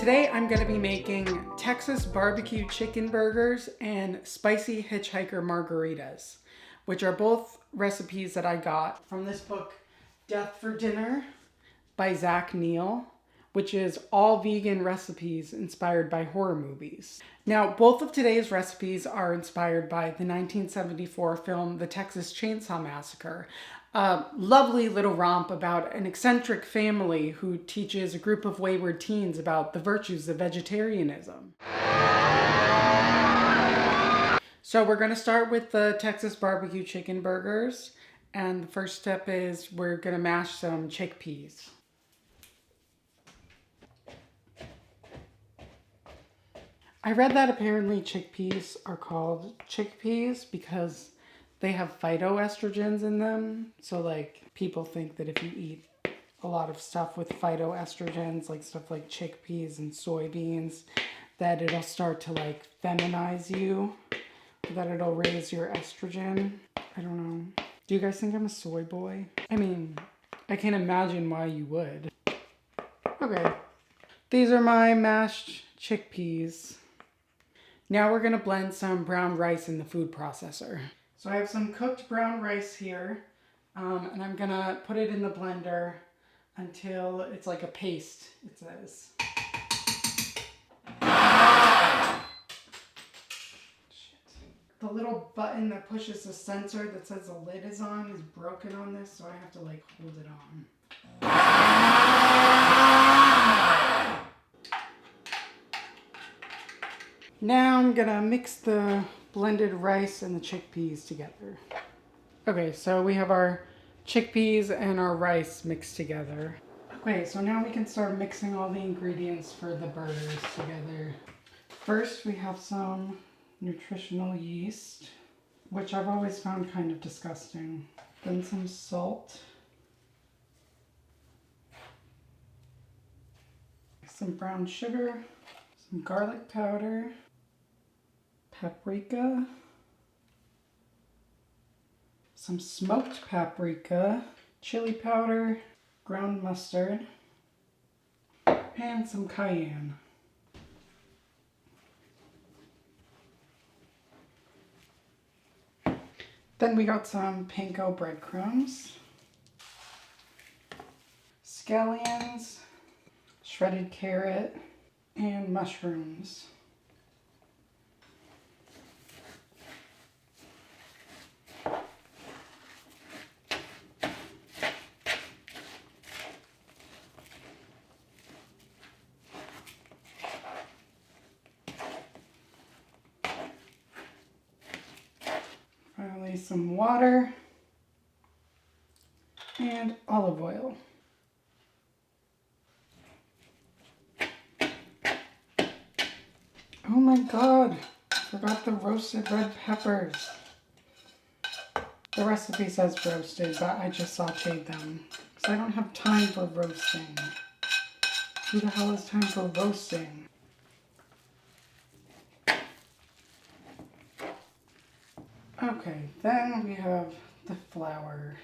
Today I'm going to be making Texas barbecue chicken burgers and spicy hitchhiker margaritas, which are both recipes that I got from this book, Death for Dinner by Zach Neal, which is all vegan recipes inspired by horror movies. Now, both of today's recipes are inspired by the 1974 film The Texas Chainsaw Massacre, a lovely little romp about an eccentric family who teaches a group of wayward teens about the virtues of vegetarianism. So we're going to start with the Texas barbecue chicken burgers, and the first step is we're going to mash some chickpeas. I read that apparently chickpeas are called chickpeas because they have phytoestrogens in them. So like people think that if you eat a lot of stuff with phytoestrogens, like stuff like chickpeas and soybeans, that it'll start to like feminize you, that it'll raise your estrogen. I don't know. Do you guys think I'm a soy boy? I mean, I can't imagine why you would. Okay. These are my mashed chickpeas. Now we're going to blend some brown rice in the food processor. So I have some cooked brown rice here, and I'm going to put it in the blender until it's like a paste, it says. Shit. The little button that pushes the sensor that says the lid is on is broken on this, so I have to like hold it on. Now I'm gonna mix the blended rice and the chickpeas together. Okay, so we have our chickpeas and our rice mixed together. Okay, so now we can start mixing all the ingredients for the burgers together. First, we have some nutritional yeast, which I've always found kind of disgusting. Then some salt. Some brown sugar. Some garlic powder. Paprika, some smoked paprika, chili powder, ground mustard, and some cayenne. Then we got some panko breadcrumbs, scallions, shredded carrot, and mushrooms. Finally, some water and olive oil. Oh my god, I forgot the roasted red peppers. The recipe says roasted, but I just sauteed them because I don't have time for roasting. Who the hell has time for roasting? Okay, then we have the flour.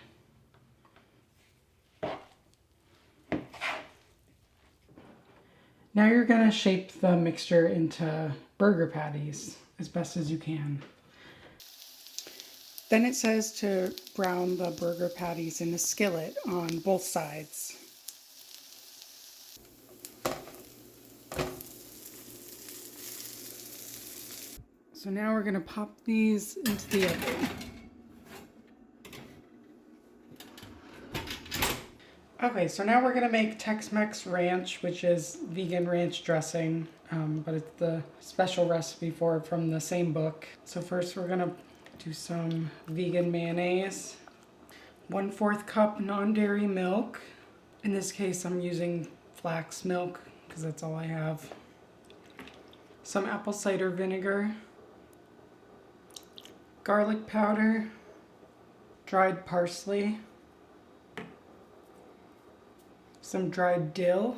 Now you're going to shape the mixture into burger patties as best as you can. Then it says to brown the burger patties in a skillet on both sides. So now we're going to pop these into the oven. Okay, so now we're going to make Tex-Mex ranch, which is vegan ranch dressing, but it's the special recipe for it from the same book. So first we're going to do some vegan mayonnaise, 1/4 cup non-dairy milk. In this case, I'm using flax milk because that's all I have. Some apple cider vinegar, garlic powder, dried parsley, some dried dill,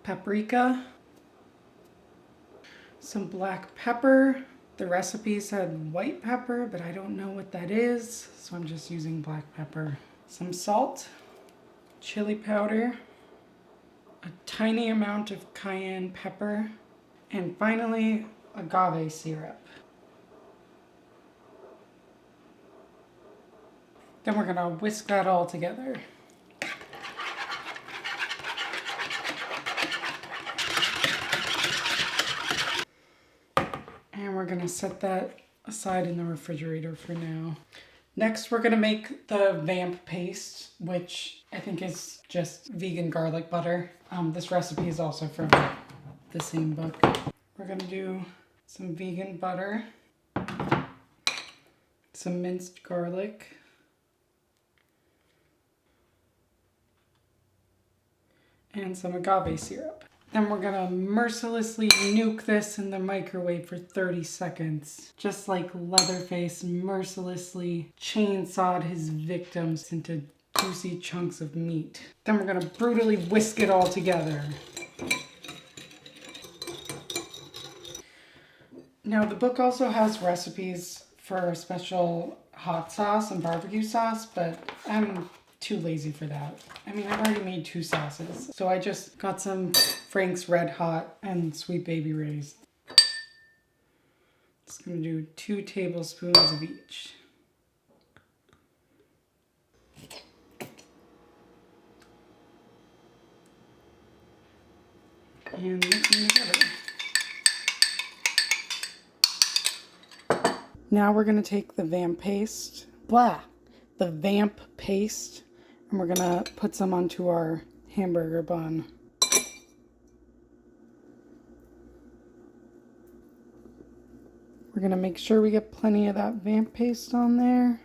paprika, some black pepper. The recipe said white pepper, but I don't know what that is, so I'm just using black pepper. Some salt, chili powder, a tiny amount of cayenne pepper, and finally agave syrup. Then we're gonna whisk that all together. And we're gonna set that aside in the refrigerator for now. Next, we're gonna make the vamp paste, which I think is just vegan garlic butter. This recipe is also from the same book. We're gonna do some vegan butter, some minced garlic, and some agave syrup. Then we're gonna mercilessly nuke this in the microwave for 30 seconds. Just like Leatherface mercilessly chainsawed his victims into juicy chunks of meat. Then we're gonna brutally whisk it all together. Now the book also has recipes for a special hot sauce and barbecue sauce, but I'm too lazy for that. I mean, I've already made 2 sauces. So I just got some Frank's Red Hot and Sweet Baby Ray's. Just gonna do 2 tablespoons of each. And mix them together. Now we're gonna take the vamp paste, and we're gonna put some onto our hamburger bun. We're gonna make sure we get plenty of that vamp paste on there.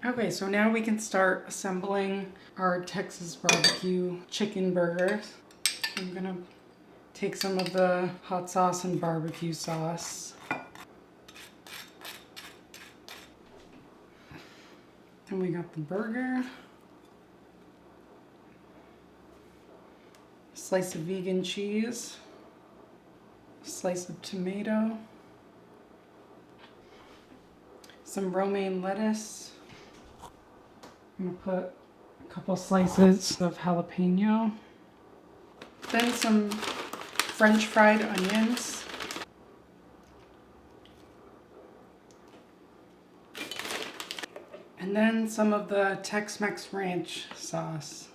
Okay, so now we can start assembling our Texas barbecue chicken burgers. I'm gonna take some of the hot sauce and barbecue sauce. Then we got the burger. A slice of vegan cheese. A slice of tomato. Some romaine lettuce. I'm gonna put a couple slices of jalapeno. Then some French fried onions. And then some of the Tex-Mex ranch sauce.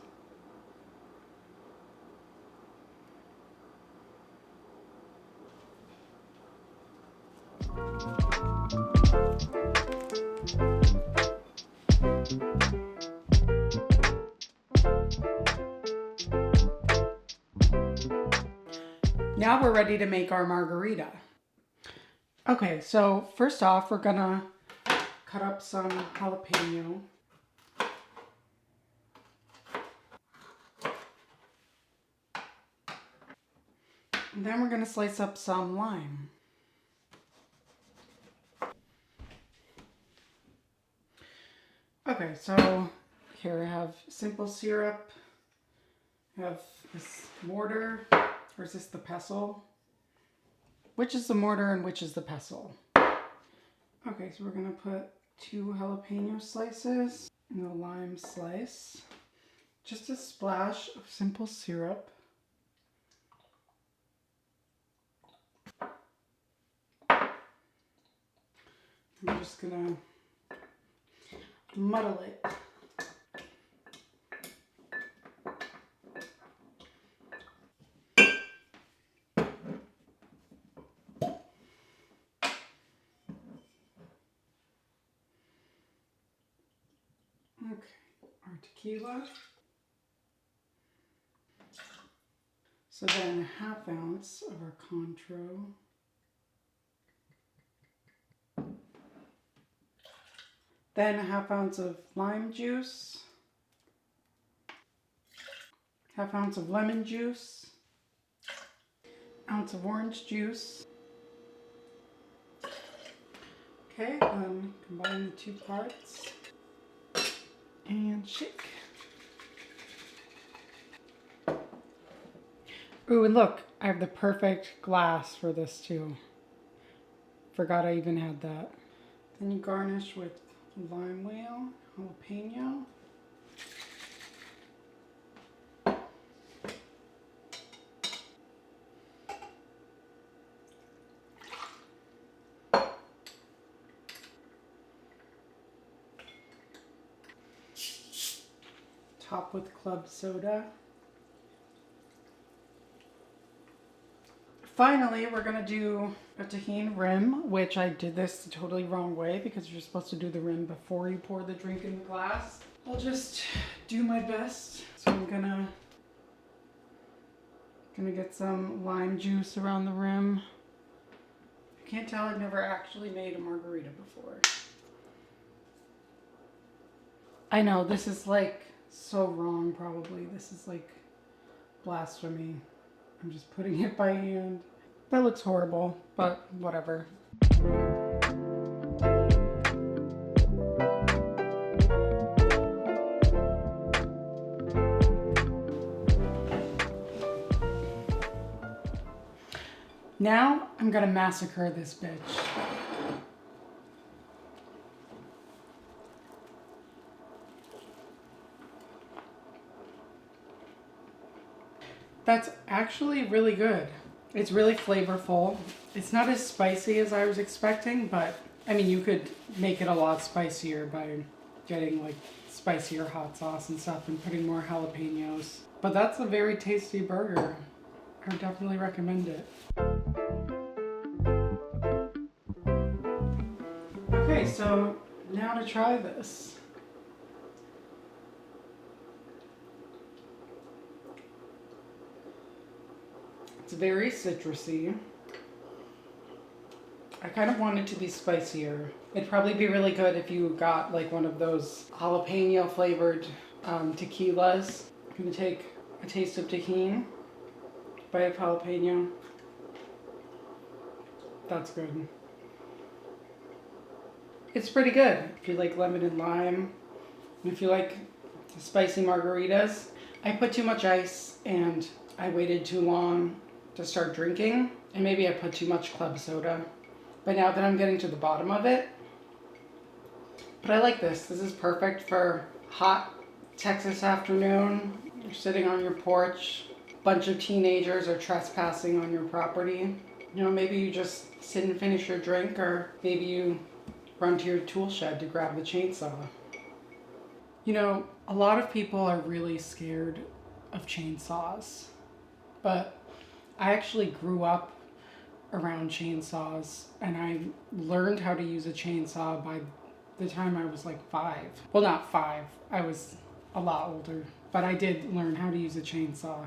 Now we're ready to make our margarita. Okay, so first off, we're gonna cut up some jalapeno. And then we're gonna slice up some lime. Okay, so here I have simple syrup. I have this mortar, or is this the pestle? Which is the mortar and which is the pestle? Okay, so we're gonna put 2 jalapeno slices and a lime slice. Just a splash of simple syrup. I'm just gonna muddle it. Okay, our tequila. So then 1/2 ounce of our Cointreau. Then 1/2 ounce of lime juice. 1/2 ounce of lemon juice. Ounce of orange juice. Okay, then combine the 2 parts and shake. Ooh, and look, I have the perfect glass for this too. Forgot I even had that. Then you garnish with lime wheel, jalapeno. Top with club soda. Finally, we're gonna do a tahini rim, which I did this the totally wrong way because you're supposed to do the rim before you pour the drink in the glass. I'll just do my best. So I'm gonna get some lime juice around the rim. You can't tell I've never actually made a margarita before. I know, this is like so wrong probably. This is like blasphemy. I'm just putting it by hand. That looks horrible, but whatever. Now I'm gonna massacre this bitch. That's actually really good. It's really flavorful. It's not as spicy as I was expecting, but I mean, you could make it a lot spicier by getting like spicier hot sauce and stuff and putting more jalapenos. But that's a very tasty burger. I would definitely recommend it. Okay, so now to try this. It's very citrusy. I kind of want it to be spicier. It'd probably be really good if you got like one of those jalapeno flavored tequilas. I'm gonna take a taste of tahini, bite of jalapeno. That's good. It's pretty good if you like lemon and lime. And if you like spicy margaritas. I put too much ice and I waited too long to start drinking, and maybe I put too much club soda. But now that I'm getting to the bottom of it, but I like this. This is perfect for hot Texas afternoon. You're sitting on your porch, a bunch of teenagers are trespassing on your property. You know, maybe you just sit and finish your drink, or maybe you run to your tool shed to grab the chainsaw. You know, a lot of people are really scared of chainsaws, but I actually grew up around chainsaws, and I learned how to use a chainsaw by the time I was like 5. Well, not 5, I was a lot older, but I did learn how to use a chainsaw.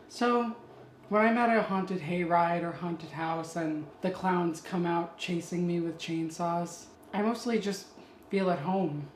So when I'm at a haunted hayride or haunted house and the clowns come out chasing me with chainsaws, I mostly just feel at home.